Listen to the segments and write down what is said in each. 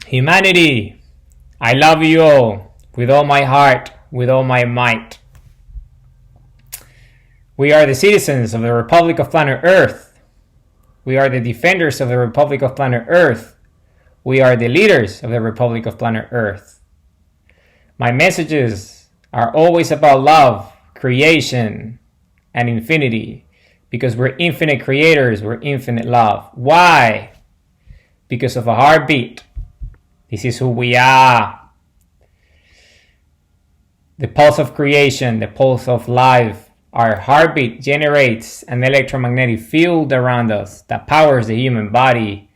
Humanity, I love you all with all my heart, with all my might. We are the citizens of the Republic of Planet Earth. We are the defenders of the Republic of Planet Earth. We are the leaders of the Republic of Planet Earth. My messages are always about love, creation, and infinity, because we're infinite creators, we're infinite love. Why? Because of a heartbeat. This is who we are. The pulse of creation, the pulse of life. Our heartbeat generates an electromagnetic field around us that powers the human body.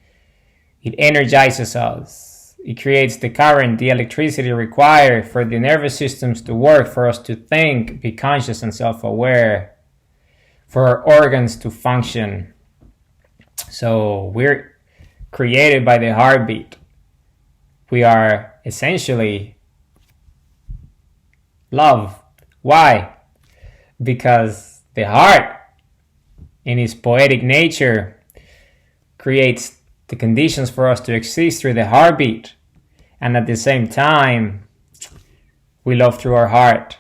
It energizes us. It creates the current, the electricity required for the nervous systems to work, for us to think, be conscious and self-aware, for our organs to function. So we're created by the heartbeat. We are essentially love. Why? Because the heart, in its poetic nature, creates the conditions for us to exist through the heartbeat. And at the same time, we love through our heart.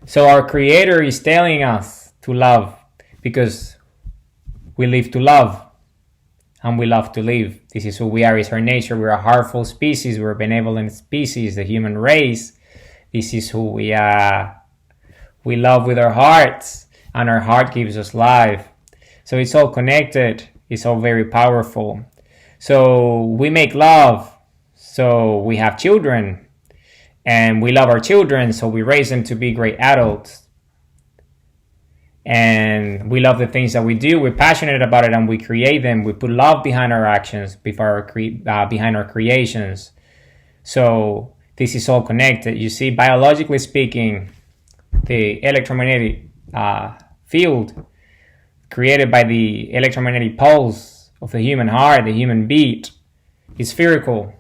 So our Creator is telling us to love because we live to love and we love to live. This is who we are, it's our nature. We're a heartful species, we're a benevolent species, the human race. This is who we are. We love with our hearts, and our heart gives us life. So it's all connected, it's all very powerful. So we make love, so we have children, and we love our children, so we raise them to be great adults. And we love the things that we do, we're passionate about it, and we create them. We put love behind our actions, behind our creations. So this is all connected. You see, biologically speaking, the electromagnetic field created by the electromagnetic pulse of the human heart, the human beat, is spherical,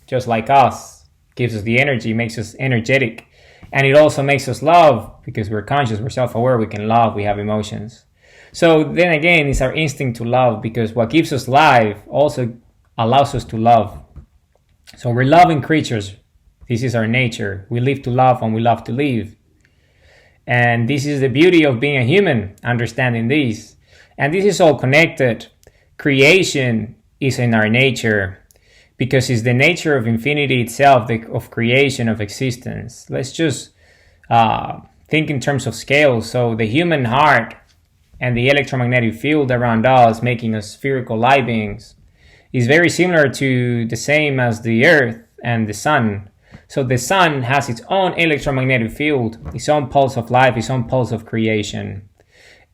just like us. Gives us the energy, makes us energetic. And it also makes us love because we're conscious, we're self-aware, we can love, we have emotions. So then again, it's our instinct to love, because what gives us life also allows us to love. So we're loving creatures. This is our nature. We live to love and we love to live. And this is the beauty of being a human, understanding this. And this is all connected. Creation is in our nature because it's the nature of infinity itself, of creation, of existence. Let's just think in terms of scale. So the human heart and the electromagnetic field around us, making us spherical light beings, is very similar to the same as the earth and the sun. So the sun has its own electromagnetic field, its own pulse of life, its own pulse of creation.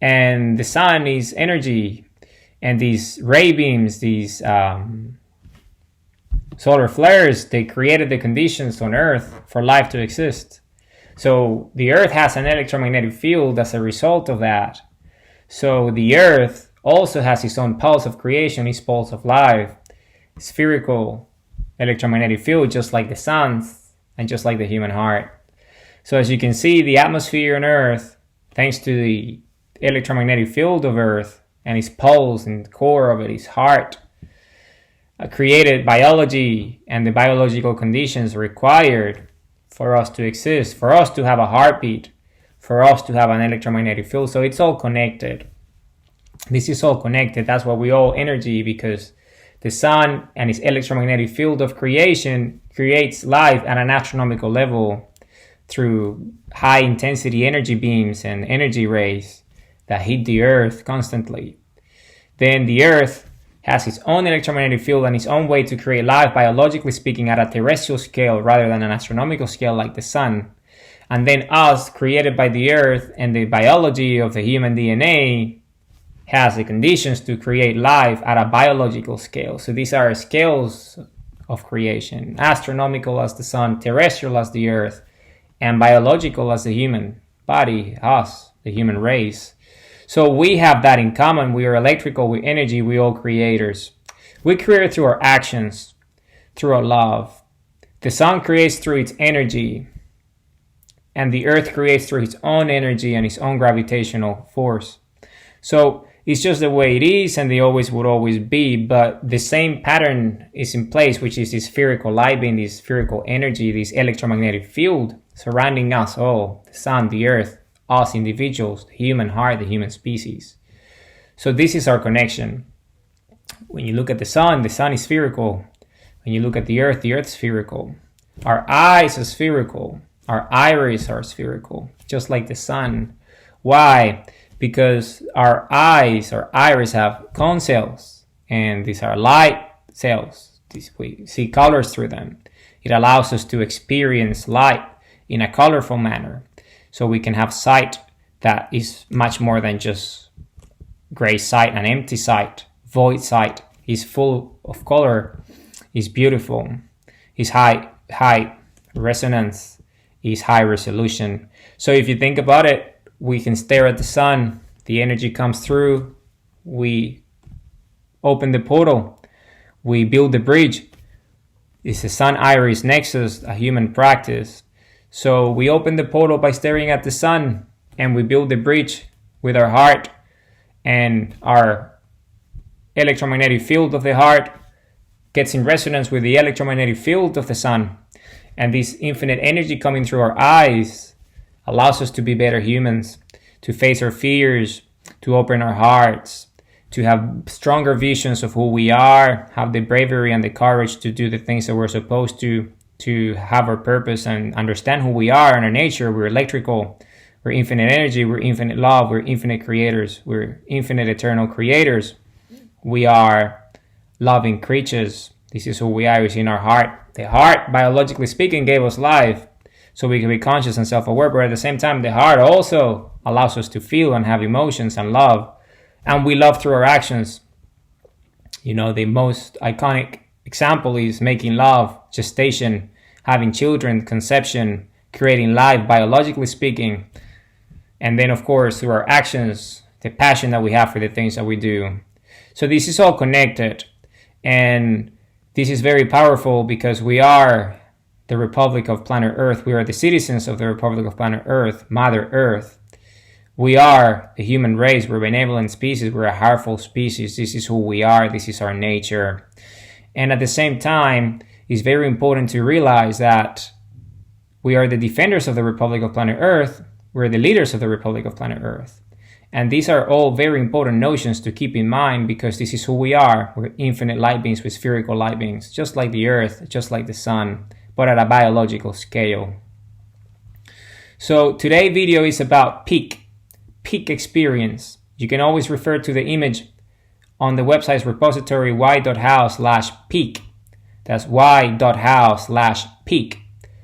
And the sun is energy. And these ray beams, these solar flares, they created the conditions on Earth for life to exist. So the Earth has an electromagnetic field as a result of that. So the Earth also has its own pulse of creation, its pulse of life, spherical electromagnetic field, just like the sun's and just like the human heart. So as you can see, the atmosphere on Earth, thanks to the electromagnetic field of Earth, and its pulse and the core of it, its heart, created biology and the biological conditions required for us to exist, for us to have a heartbeat, for us to have an electromagnetic field. So it's all connected. This is all connected. That's why we all energy, because the sun and its electromagnetic field of creation creates life at an astronomical level through high intensity energy beams and energy rays that hit the earth constantly. Then the earth has its own electromagnetic field and its own way to create life, biologically speaking, at a terrestrial scale rather than an astronomical scale like the sun. And then us, created by the earth and the biology of the human DNA, has the conditions to create life at a biological scale. So these are scales of creation, astronomical as the sun, terrestrial as the earth, and biological as the human body, us, the human race. So we have that in common. We are electrical, we're energy, we're all creators. We create through our actions, through our love. The sun creates through its energy, and the earth creates through its own energy and its own gravitational force. So It's just the way it is, and they always would always be. But the same pattern is in place, which is this spherical light being, this spherical energy, this electromagnetic field surrounding us all, the sun, the earth, us individuals, the human heart, the human species. So this is our connection. When you look at the sun is spherical. When you look at the earth is spherical. Our eyes are spherical. Our iris are spherical, just like the sun. Why? Because our eyes, our iris have cone cells, and these are light cells. We see colors through them. It allows us to experience light in a colorful manner. So we can have sight that is much more than just gray sight, an empty sight, void sight. Is full of color, is beautiful, is high resonance, is high resolution. So if you think about it, we can stare at the sun, the energy comes through, we open the portal, we build the bridge. It's a sun iris nexus, a human practice. So we open the portal by staring at the sun, and we build the bridge with our heart, and our electromagnetic field of the heart gets in resonance with the electromagnetic field of the sun. And this infinite energy coming through our eyes allows us to be better humans, to face our fears, to open our hearts, to have stronger visions of who we are, have the bravery and the courage to do the things that we're supposed to have our purpose and understand who we are and our nature. We're electrical, we're infinite energy, we're infinite love, we're infinite creators, we're infinite eternal creators. We are loving creatures. This is who we are. It's in our heart. The heart, biologically speaking, gave us life so we can be conscious and self-aware, but at the same time, the heart also allows us to feel and have emotions and love. And we love through our actions. You know, the most iconic example is making love, gestation, having children, conception, creating life, biologically speaking. And then, of course, through our actions, the passion that we have for the things that we do. So this is all connected, and this is very powerful because we are the Republic of Planet Earth. We are the citizens of the Republic of Planet Earth, Mother Earth. We are the human race. We're a benevolent species. We're a heartful species. This is who we are. This is our nature. And at the same time, it's very important to realize that we are the defenders of the Republic of Planet Earth. We're the leaders of the Republic of Planet Earth. And these are all very important notions to keep in mind because this is who we are. We're infinite light beings with spherical light beings, just like the earth, just like the sun, but at a biological scale. So today's video is about peak experience. You can always refer to the image on the website's repository y.how/peak. That's y.how/peak.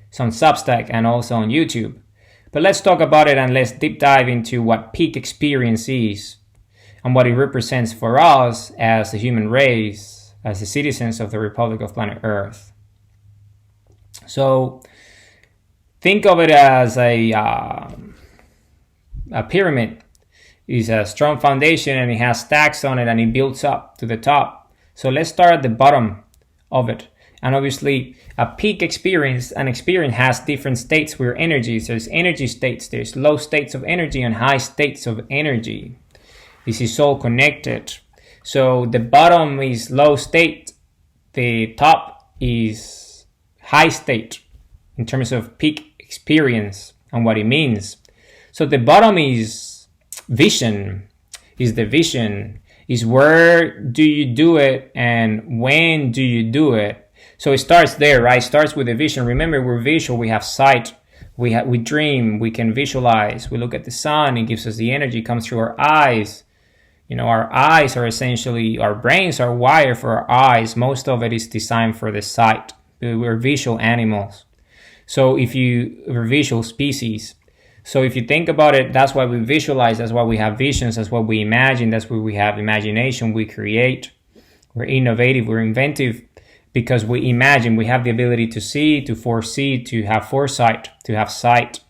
It's on Substack and also on YouTube. But let's talk about it and let's deep dive into what peak experience is and what it represents for us as the human race, as the citizens of the Republic of Planet Earth. So think of it as a pyramid. It's a strong foundation and it has stacks on it and it builds up to the top. So let's start at the bottom of it. And obviously, a peak experience, an experience has different states where energies. There's energy states, there's low states of energy and high states of energy. This is all connected. So the bottom is low state, the top is high state in terms of peak experience and what it means. So the bottom is vision, is the vision, is where do you do it and when do you do it. So it starts there, right? It starts with the vision. Remember, we're visual. We have sight. We dream. We can visualize. We look at the sun. It gives us the energy. It comes through our eyes. You know, our eyes are essentially, our brains are wired for our eyes. Most of it is designed for the sight. We're visual animals. So we're visual species. So if you think about it, that's why we visualize. That's why we have visions. That's what we imagine. That's where we have imagination. We create. We're innovative. We're inventive. Because we imagine, we have the ability to see, to foresee, to have foresight, to have sight,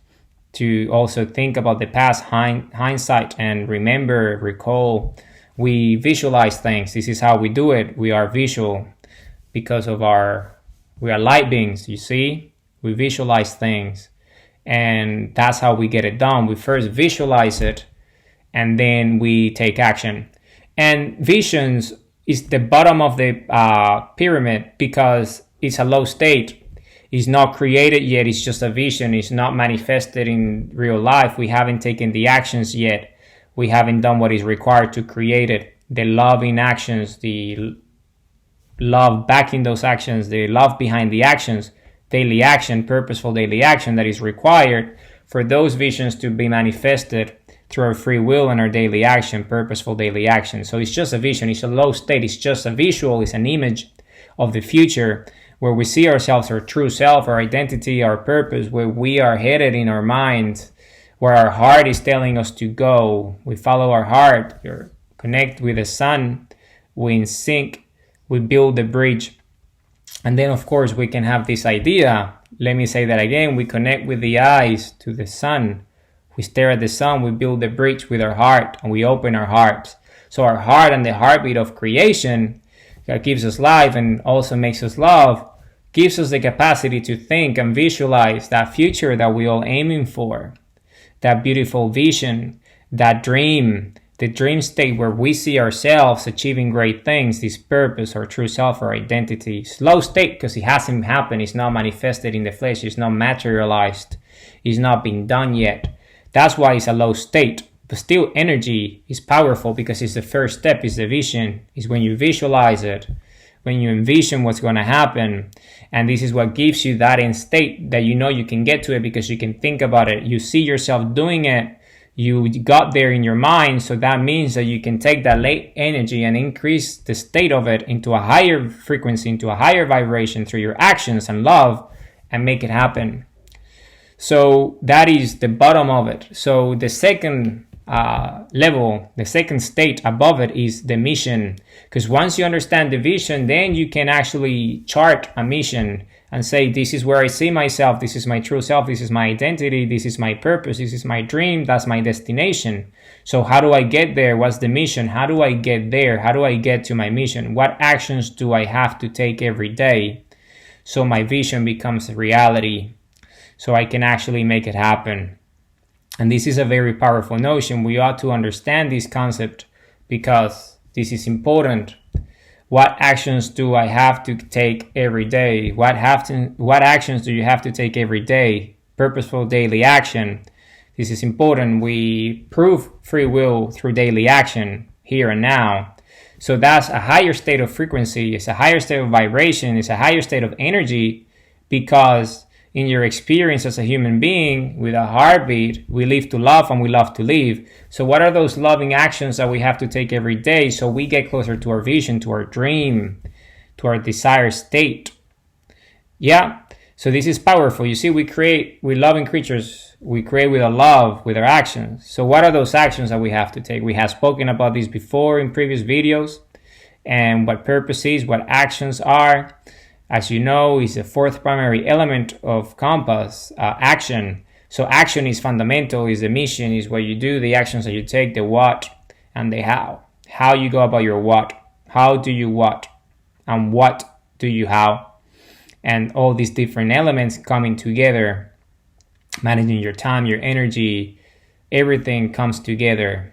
to also think about the past, hindsight, and remember, recall. We visualize things. This is how we do it. We are visual because we are light beings, you see? We visualize things. And that's how we get it done. We first visualize it, and then we take action. And visions is the bottom of the pyramid because it's a low state. It's not created yet. It's just a vision. It's not manifested in real life. We haven't taken the actions yet. We haven't done what is required to create it. The love in actions, the love backing those actions, the love behind the actions, daily action, purposeful daily action that is required for those visions to be manifested through our free will and our daily action, purposeful daily action. So it's just a vision. It's a low state. It's just a visual. It's an image of the future where we see ourselves, our true self, our identity, our purpose, where we are headed in our mind, where our heart is telling us to go. We follow our heart. We connect with the sun. We in sync. We build the bridge. And then, of course, we can have this idea. Let me say that again. We connect with the eyes to the sun. We stare at the sun. We build the bridge with our heart, and we open our hearts. So our heart and the heartbeat of creation that gives us life and also makes us love, gives us the capacity to think and visualize that future that we're all aiming for, that beautiful vision, that dream, the dream state where we see ourselves achieving great things, this purpose, our true self, our identity. Slow state because it hasn't happened, it's not manifested in the flesh, it's not materialized, it's not been done yet. That's why it's a low state. But still, energy is powerful because it's the first step, is the vision, is when you visualize it, when you envision what's going to happen. And this is what gives you that in state that you know you can get to it because you can think about it. You see yourself doing it. You got there in your mind. So that means that you can take that late energy and increase the state of it into a higher frequency, into a higher vibration through your actions and love and make it happen. So that is the bottom of it. So the second level, the second state above it is the mission. Because once you understand the vision, then you can actually chart a mission and say, this is where I see myself, this is my true self, this is my identity, this is my purpose, this is my dream, that's my destination. So how do I get there? What's the mission? How do I get there? How do I get to my mission? What actions do I have to take every day so my vision becomes a reality, so I can actually make it happen? And this is a very powerful notion. We ought to understand this concept because this is important. What actions do I have to take every day? What actions do you have to take every day? Purposeful daily action. This is important. We prove free will through daily action here and now. So that's a higher state of frequency. It's a higher state of vibration. It's a higher state of energy because in your experience as a human being with a heartbeat, we live to love and we love to live. So what are those loving actions that we have to take every day so we get closer to our vision, to our dream, to our desired state? Yeah, so this is powerful. You see, we create with loving creatures. We create with our love, with our actions. So what are those actions that we have to take? We have spoken about this before in previous videos and what purpose is, what actions are. As you know, is the fourth primary element of compass, action. So action is fundamental, is the mission, is what you do, the actions that you take, the what and the how. How you go about your what, how do you what, and what do you how. And all these different elements coming together, managing your time, your energy, everything comes together.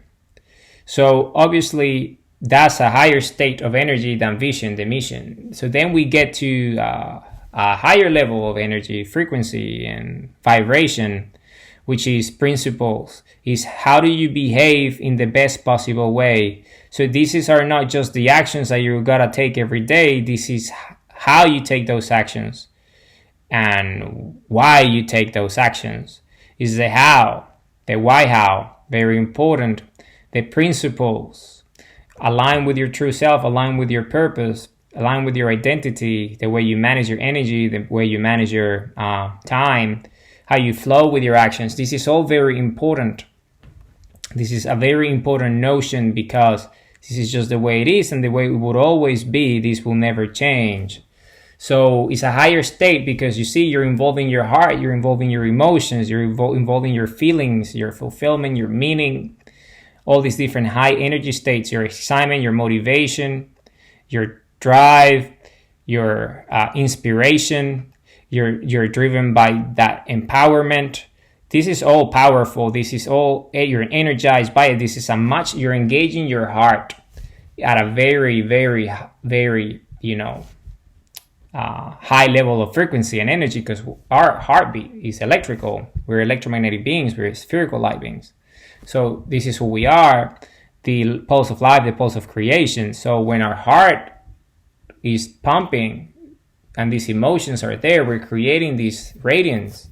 So obviously, that's a higher state of energy than vision, the mission. So then we get to a higher level of energy, frequency, and vibration, which is principles, is how do you behave in the best possible way. So these are not just the actions that you gotta take every day. This is how you take those actions and why you take those actions. Is the how, the why how, very important. The principles. Align with your true self, align with your purpose, align with your identity, the way you manage your energy, the way you manage your time, how you flow with your actions. This is all very important. This is a very important notion because this is just the way it is and the way it would always be. This will never change. So it's a higher state because you see you're involving your heart, you're involving your emotions, you're involving your feelings, your fulfillment, your meaning, all these different high energy states, your excitement, your motivation, your drive, your inspiration, you're driven by that empowerment. This is all powerful. This is all, you're energized by it. This is you're engaging your heart. at a very, very, very, high level of frequency and energy, because our heartbeat is electrical. We're electromagnetic beings. We're spherical light beings. So this is who we are, the pulse of life, the pulse of creation. So when our heart is pumping and these emotions are there, we're creating this radiance,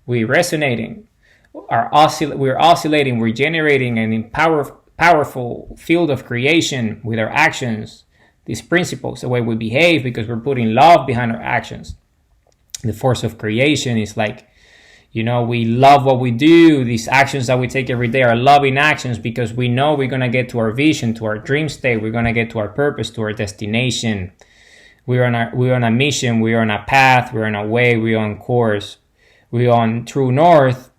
we're resonating, we're oscillating, we're generating an powerful field of creation with our actions, these principles, the way we behave, because we're putting love behind our actions. The force of creation is like, we love what we do. These actions that we take every day are loving actions, because we know we're going to get to our vision, to our dream state. We're going to get to our purpose, to our destination. We're on a mission. We're on a path. We're on a way. We're on course. We're on true north.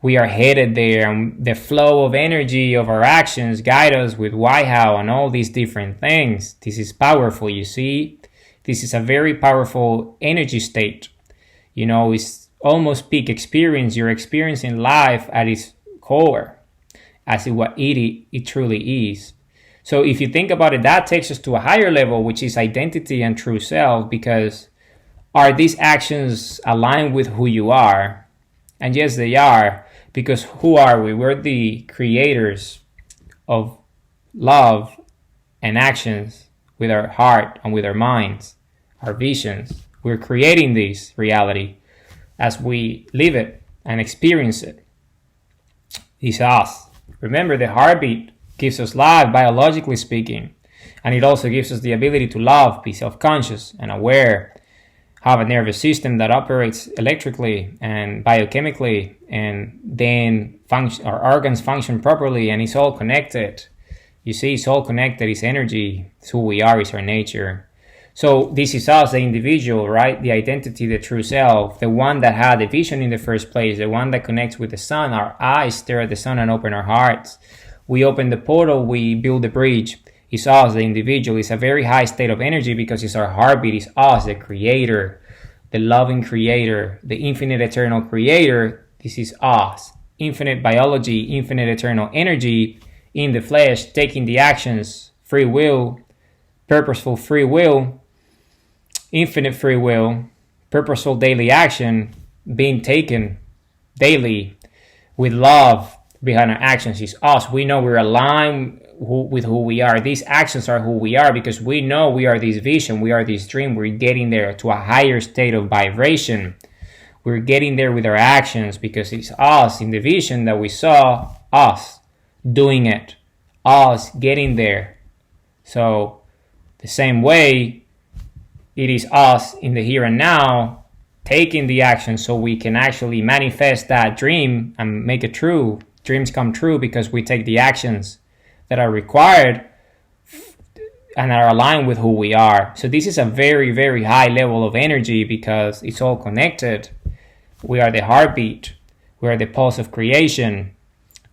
We are headed there, and the flow of energy of our actions guide us with why, how, and all these different things. This is powerful, you see. This is a very powerful energy state. It's almost peak experience. You're experiencing life at its core, as what it truly is. So if you think about it, that takes us to a higher level, which is identity and true self, because are these actions aligned with who you are? And yes, they are, because who are we? We're the creators of love and actions with our heart and with our minds, our visions. We're creating this reality as we live it and experience it. It's us. Remember, the heartbeat gives us life, biologically speaking, and it also gives us the ability to love, be self-conscious and aware, have a nervous system that operates electrically and biochemically, and then our organs function properly, and it's all connected. You see, it's all connected. It's energy. It's who we are. It's our nature. So this is us, the individual, right? The identity, the true self, the one that had the vision in the first place, the one that connects with the sun. Our eyes stare at the sun and open our hearts. We open the portal. We build the bridge. It's us, the individual. It's a very high state of energy, because it's our heartbeat. It's us, the creator, the loving creator, the infinite eternal creator. This is us. Infinite biology, infinite eternal energy in the flesh, taking the actions, free will, purposeful free will, infinite free will, purposeful daily action being taken daily with love behind our actions. Is us. We know we're aligned with who we are. These actions are who we are, because we know we are this vision, we are this dream. We're getting there to a higher state of vibration. We're getting there with our actions, because it's us in the vision that we saw, us doing it, us getting there. So the same way, it is us in the here and now taking the action, so we can actually manifest that dream and make it true. Dreams come true because we take the actions that are required and are aligned with who we are. So this is a very, very high level of energy, because it's all connected. We are the heartbeat. We are the pulse of creation.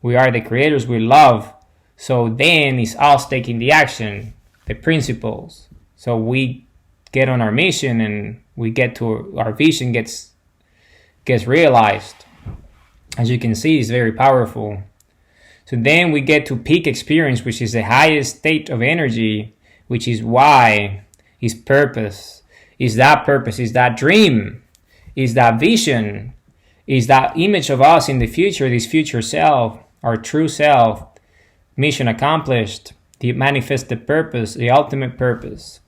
We are the creators we love. So then it's us taking the action, the principles. So we get on our mission, and we get to our vision gets realized. As you can see, it's very powerful. So then we get to peak experience, which is the highest state of energy, which is why, is purpose, is that dream, is that vision, is that image of us in the future, this future self, our true self, mission accomplished, the manifested purpose, the ultimate purpose,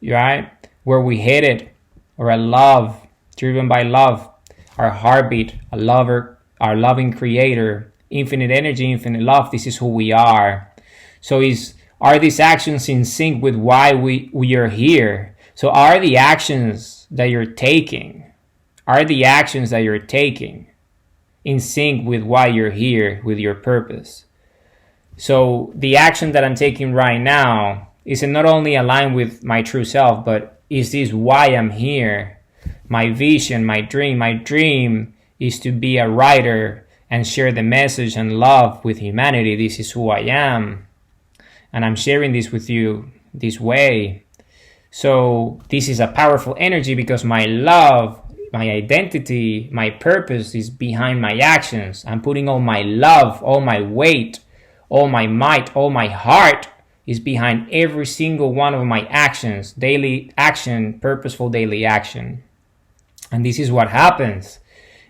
right? Where we headed, or a love, driven by love, our heartbeat, a lover, our loving creator, infinite energy, infinite love. This is who we are. So are these actions in sync with why we are here? So are the actions that you're taking in sync with why you're here, with your purpose? So the action that I'm taking right now is not only aligned with my true self, but is this why I'm here? My vision, my dream is to be a writer and share the message and love with humanity. This is who I am. And I'm sharing this with you this way. So this is a powerful energy, because my love, my identity, my purpose is behind my actions. I'm putting all my love, all my weight, all my might, all my heart is behind every single one of my actions, daily action, purposeful daily action. And this is what happens.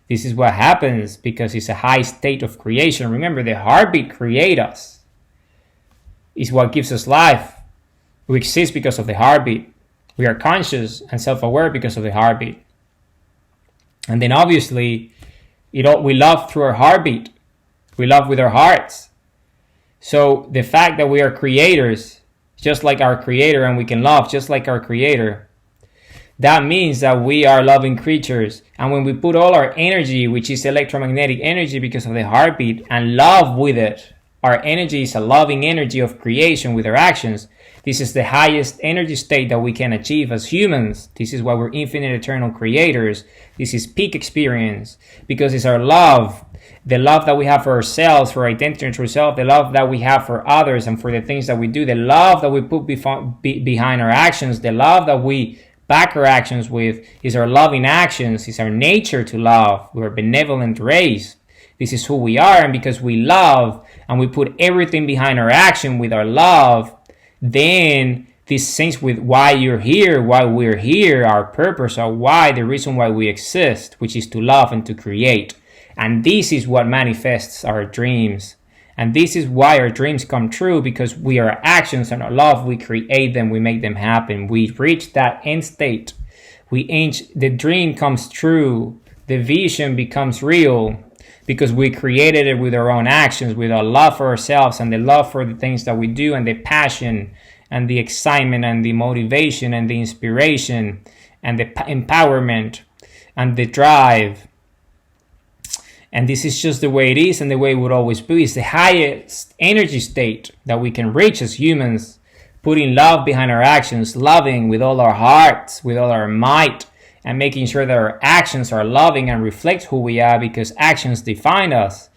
This is what happens because it's a high state of creation. Remember, the heartbeat creates us. It's what gives us life. We exist because of the heartbeat. We are conscious and self-aware because of the heartbeat. And then obviously, we love through our heartbeat. We love with our hearts. So the fact that we are creators, just like our creator, and we can love just like our creator, that means that we are loving creatures. And when we put all our energy, which is electromagnetic energy because of the heartbeat, and love with it, our energy is a loving energy of creation with our actions. This is the highest energy state that we can achieve as humans. This is why we're infinite eternal creators. This is peak experience because it's our love. The love that we have for ourselves, for our identity and true self, the love that we have for others and for the things that we do, the love that we put behind our actions, the love that we back our actions with is our loving actions, is our nature to love. We're a benevolent race. This is who we are, and because we love and we put everything behind our action with our love, then this syncs with why you're here, why we're here, our purpose, our why, the reason why we exist, which is to love and to create. And this is what manifests our dreams. And this is why our dreams come true, because we are actions and our love, we create them, we make them happen. We reach that end state. The dream comes true. The vision becomes real because we created it with our own actions, with our love for ourselves and the love for the things that we do and the passion and the excitement and the motivation and the inspiration and the empowerment and the drive. And this is just the way it is and the way it would always be. It's the highest energy state that we can reach as humans, putting love behind our actions, loving with all our hearts, with all our might, and making sure that our actions are loving and reflect who we are, because actions define us.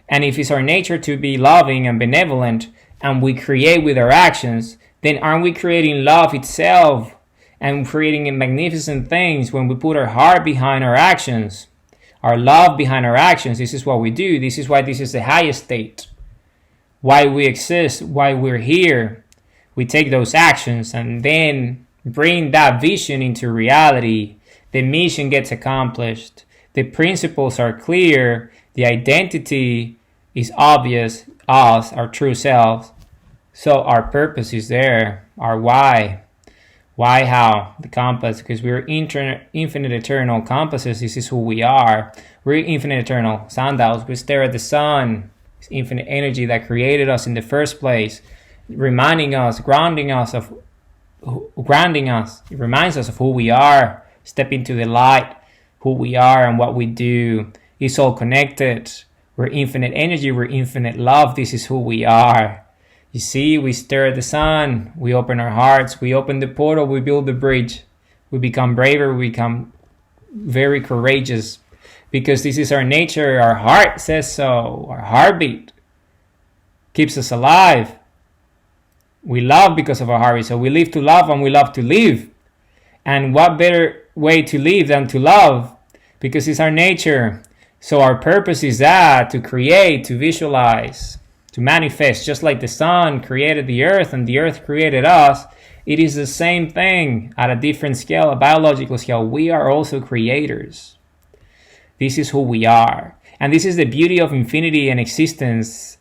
And if it's our nature to be loving and benevolent, and we create with our actions, then aren't we creating love itself and creating magnificent things when we put our heart behind our actions? Our love behind our actions. This is what we do. This is why this is the highest state. Why we exist, why we're here. We take those actions and then bring that vision into reality. The mission gets accomplished. The principles are clear. The identity is obvious, us, our true selves. So our purpose is there. Our why. Why, how? The compass, because we're infinite eternal compasses. This is who we are. We're infinite eternal sundials. We stare at the sun. It's infinite energy that created us in the first place, reminding us, grounding us. It reminds us of who we are. Step into the light, who we are and what we do. It's all connected. We're infinite energy. We're infinite love. This is who we are. You see, we stare at the sun, we open our hearts, we open the portal, we build the bridge. We become braver, we become very courageous because this is our nature. Our heart says so. Our heartbeat keeps us alive. We love because of our heartbeat. So we live to love and we love to live. And what better way to live than to love? Because it's our nature. So our purpose is that, to create, to visualize, to manifest. Just like the sun created the earth and the earth created us, it is the same thing at a different scale, a biological scale. We are also creators. This is who we are. And this is the beauty of infinity and existence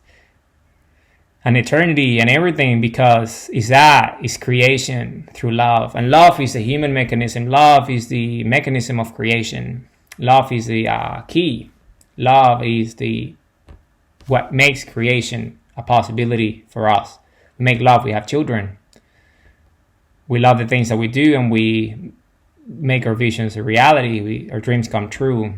and eternity and everything, because it's creation through love. And love is the human mechanism. Love is the mechanism of creation. Love is the key. Love is what makes creation a possibility for us. We make love, we have children. We love the things that we do, and we make our visions a reality. Our dreams come true.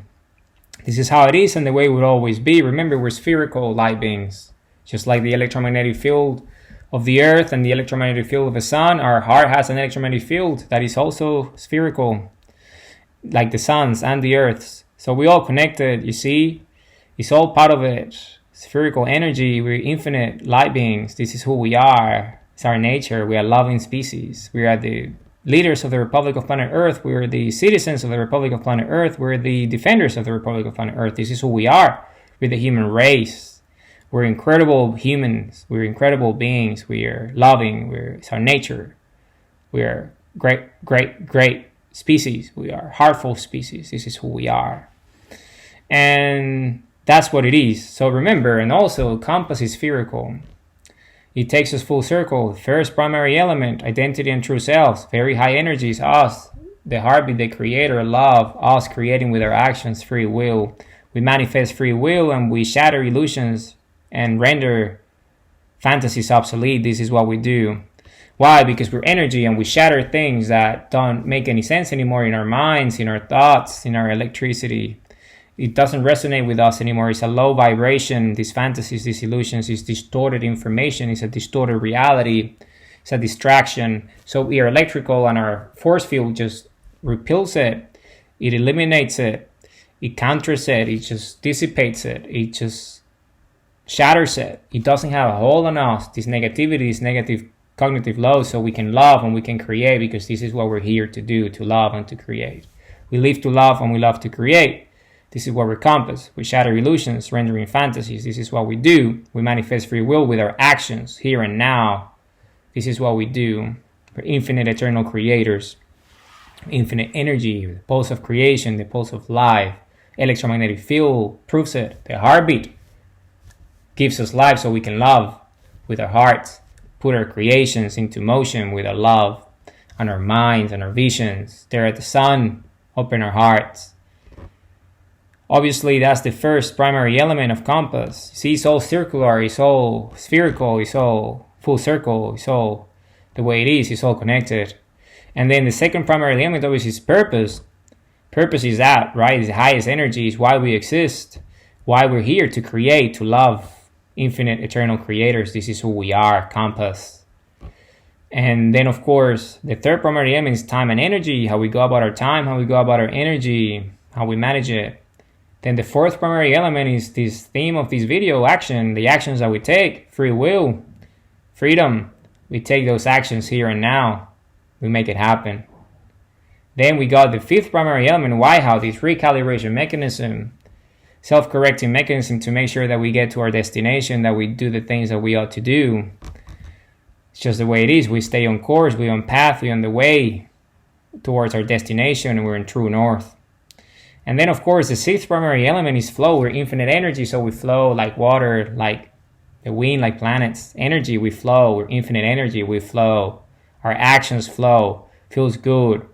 This is how it is and the way it would always be. Remember, we're spherical light beings. Just like the electromagnetic field of the earth and the electromagnetic field of the sun, our heart has an electromagnetic field that is also spherical, like the sun's and the earth's. So we all connected, you see? It's all part of it. Spherical energy, we're infinite light beings. This is who we are. It's our nature. We are loving species. We are the leaders of the Republic of Planet Earth. We're the citizens of the Republic of Planet Earth. We're the defenders of the Republic of Planet Earth. This is who we are. We're the human race. We're incredible humans. We're incredible beings. We are loving. It's our nature. We are great species. We are heartful species. This is who we are. And that's what it is. So remember, and also compass is spherical. It takes us full circle. First primary element, identity and true selves. Very high energies, us, the heartbeat, the creator, love, us creating with our actions, free will. We manifest free will and we shatter illusions and render fantasies obsolete. This is what we do. Why? Because we're energy and we shatter things that don't make any sense anymore in our minds, in our thoughts, in our electricity. It doesn't resonate with us anymore. It's a low vibration. These fantasies, these illusions, is distorted information. It's a distorted reality. It's a distraction. So we are electrical and our force field just repels it. It eliminates it. It counters it. It just dissipates it. It just shatters it. It doesn't have a hold on us. This negativity, this negative cognitive load, so we can love and we can create, because this is what we're here to do, to love and to create. We live to love and we love to create. This is what we're compass. We shatter illusions, rendering fantasies. This is what we do. We manifest free will with our actions, here and now. This is what we do. We're infinite, eternal creators. Infinite energy, the pulse of creation, the pulse of life. Electromagnetic field proves it. The heartbeat gives us life so we can love with our hearts. Put our creations into motion with our love and our minds and our visions. Stare at the sun. Open our hearts. Obviously, that's the first primary element of compass. See, it's all circular, it's all spherical, it's all full circle, it's all the way it is, it's all connected. And then the second primary element obviously is purpose. Purpose is that, right? It's the highest energy, it's why we exist, why we're here, to create, to love. Infinite, eternal creators, this is who we are, compass. And then, of course, the third primary element is time and energy, how we go about our time, how we go about our energy, how we manage it. Then the fourth primary element is this theme of this video, action, the actions that we take, free will, freedom. We take those actions here and now. We make it happen. Then we got the fifth primary element, why, how, this recalibration mechanism, self-correcting mechanism to make sure that we get to our destination, that we do the things that we ought to do. It's just the way it is. We stay on course, we're on path, we're on the way towards our destination, and we're in true north. And then, of course, the sixth primary element is flow. We're infinite energy, so we flow like water, like the wind, like planets. Energy, we flow. We're infinite energy, we flow. Our actions flow. Feels good.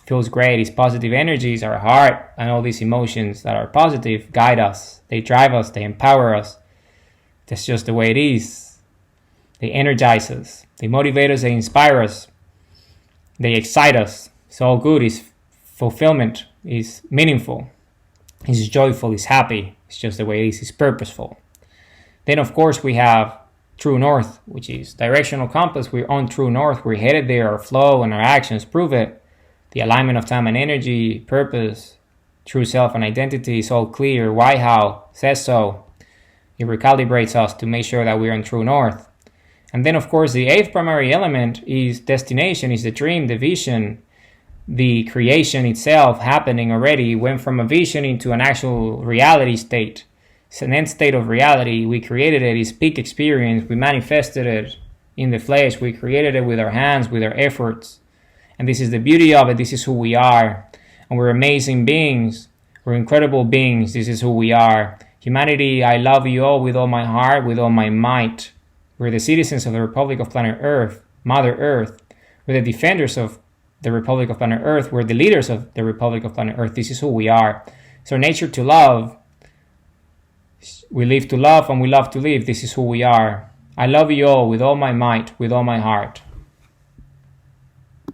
Feels great. It's positive energies. Our heart and all these emotions that are positive guide us. They drive us. They empower us. That's just the way it is. They energize us. They motivate us. They inspire us. They excite us. It's all good. It's fulfillment. It's meaningful. It's joyful. It's happy. It's just the way it is. It's purposeful. Then, of course, we have true north, which is directional compass. We're on true north. We're headed there. Our flow and our actions prove it. The alignment of time and energy, purpose, true self and identity is all clear. Why, how, says so. It recalibrates us to make sure that we're on true north. And then, of course, the eighth primary element is destination, is the dream, the vision, the creation itself happening already. Went from a vision into an actual reality state. It's an end state of reality. We created it. It's peak experience. We manifested it in the flesh. We created it with our hands, with our efforts. And this is the beauty of it. This is who we are. And we're amazing beings. We're incredible beings. This is who we are. Humanity, I love you all with all my heart, with all my might. We're the citizens of the Republic of Planet Earth, Mother Earth. We're the defenders of the Republic of Planet Earth. We're the leaders of the Republic of Planet Earth. This is who we are. So nature to love. We live to love and we love to live. This is who we are. I love you all with all my might, with all my heart.